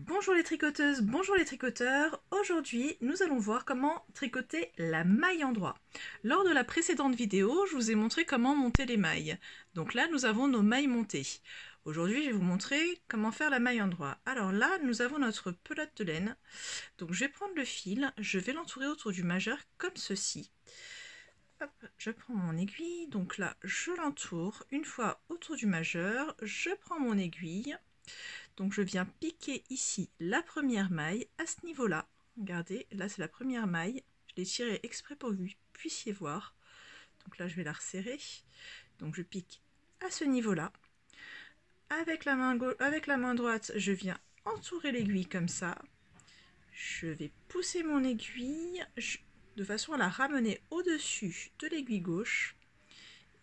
Bonjour les tricoteuses, bonjour les tricoteurs. Aujourd'hui, nous allons voir comment tricoter la maille endroit. Lors de la précédente vidéo, je vous ai montré comment monter les mailles. Donc là, nous avons nos mailles montées. Aujourd'hui, je vais vous montrer comment faire la maille endroit. Alors là, nous avons notre pelote de laine. Donc je vais prendre le fil, je vais l'entourer autour du majeur comme ceci. Hop, je prends mon aiguille, donc là, je l'entoure. Une fois autour du majeur, je prends mon aiguille. Donc je viens piquer ici la première maille à ce niveau-là. Regardez, là c'est la première maille. Je l'ai tirée exprès pour que vous puissiez voir. Donc là je vais la resserrer. Donc je pique à ce niveau-là. Avec la main droite, je viens entourer l'aiguille comme ça. Je vais pousser mon aiguille de façon à la ramener au-dessus de l'aiguille gauche.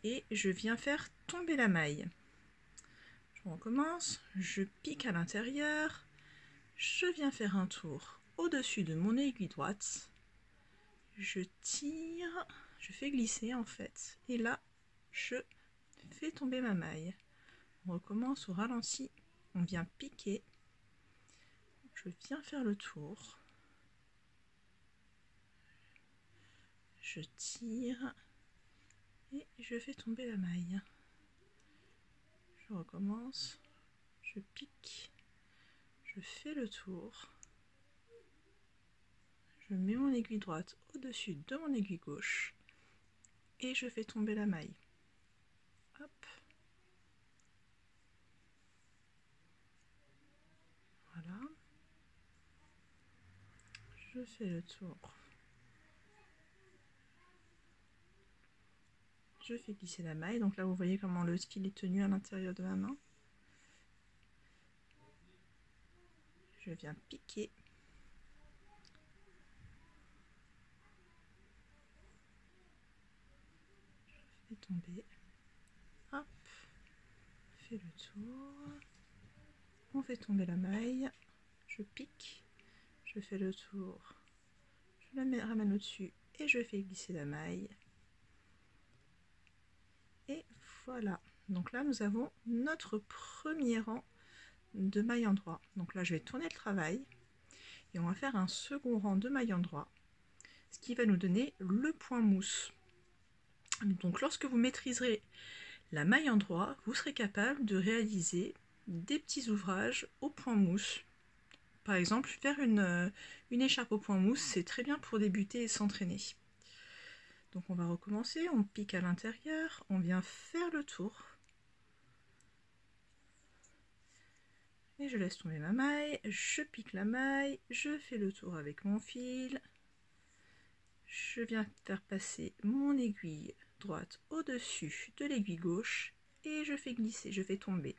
Et je viens faire tomber la maille. On recommence, je pique à l'intérieur, je viens faire un tour au-dessus de mon aiguille droite, je tire, je fais glisser en fait, et là je fais tomber ma maille. On recommence au ralenti, on vient piquer, je viens faire le tour, je tire et je fais tomber la maille. Je recommence, je pique, je fais le tour, je mets mon aiguille droite au-dessus de mon aiguille gauche et je fais tomber la maille. Hop. Voilà. Je fais le tour. Je fais glisser la maille, donc là vous voyez comment le fil est tenu à l'intérieur de ma main. Je viens piquer. Je fais tomber. Hop. Je fais le tour. On fait tomber la maille. Je pique. Je fais le tour. Je la ramène au-dessus et je fais glisser la maille. Et voilà. Donc là nous avons notre premier rang de mailles endroit. Donc là je vais tourner le travail et on va faire un second rang de mailles endroit, ce qui va nous donner le point mousse. Donc lorsque vous maîtriserez la maille endroit, vous serez capable de réaliser des petits ouvrages au point mousse. Par exemple, faire une écharpe au point mousse, c'est très bien pour débuter et s'entraîner. Donc on va recommencer, on pique à l'intérieur, on vient faire le tour. Et je laisse tomber ma maille, je pique la maille, je fais le tour avec mon fil. Je viens faire passer mon aiguille droite au-dessus de l'aiguille gauche et je fais glisser, je fais tomber.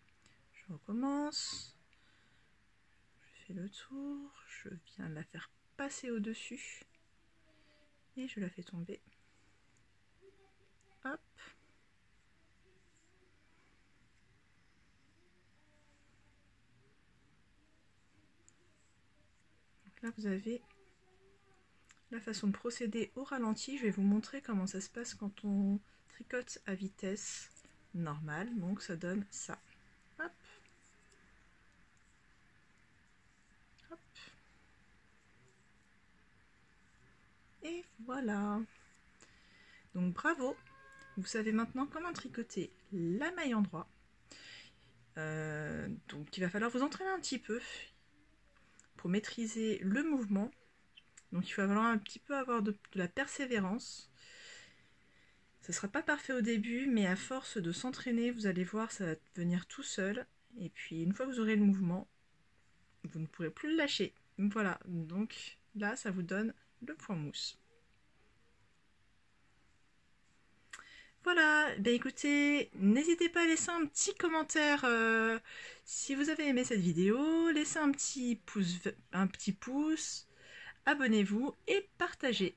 Je recommence. Je fais le tour, je viens la faire passer au-dessus et je la fais tomber. Hop. Donc là vous avez la façon de procéder au ralenti. Je vais vous montrer comment ça se passe quand on tricote à vitesse normale. Donc ça donne ça. Hop. Hop. Et voilà. Donc bravo. Vous savez maintenant comment tricoter la maille endroit. Donc il va falloir vous entraîner un petit peu pour maîtriser le mouvement. Donc il va falloir un petit peu avoir de la persévérance. Ce ne sera pas parfait au début, mais à force de s'entraîner, vous allez voir, ça va venir tout seul. Et puis une fois que vous aurez le mouvement, vous ne pourrez plus le lâcher. Voilà, donc là, ça vous donne le point mousse. Voilà, ben écoutez, n'hésitez pas à laisser un petit commentaire si vous avez aimé cette vidéo, laissez un petit pouce, abonnez-vous et partagez.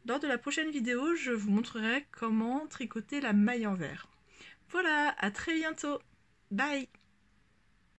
Lors de la prochaine vidéo, je vous montrerai comment tricoter la maille envers. Voilà, à très bientôt. Bye!